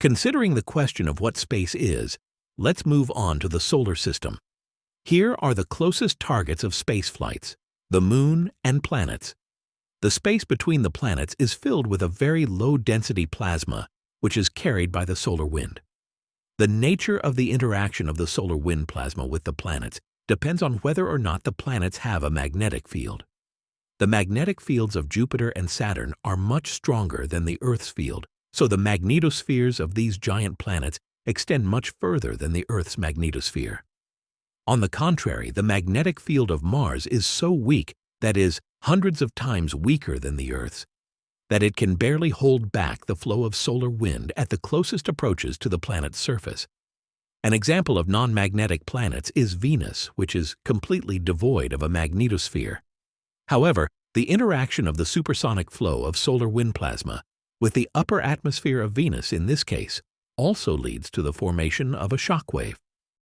Considering the question of what space is, let's move on to the solar system. Here are the closest targets of space flights: the Moon and planets. The space between the planets is filled with a very low-density plasma, which is carried by the solar wind. The nature of the interaction of the solar wind plasma with the planets depends on whether or not the planets have a magnetic field. The magnetic fields of Jupiter and Saturn are much stronger than the Earth's field, so the magnetospheres of these giant planets extend much further than the Earth's magnetosphere. On the contrary, the magnetic field of Mars is so weak, that is, hundreds of times weaker than the Earth's, that it can barely hold back the flow of solar wind at the closest approaches to the planet's surface. An example of non-magnetic planets is Venus, which is completely devoid of a magnetosphere. However, the interaction of the supersonic flow of solar wind plasma with the upper atmosphere of Venus in this case also leads to the formation of a shock wave.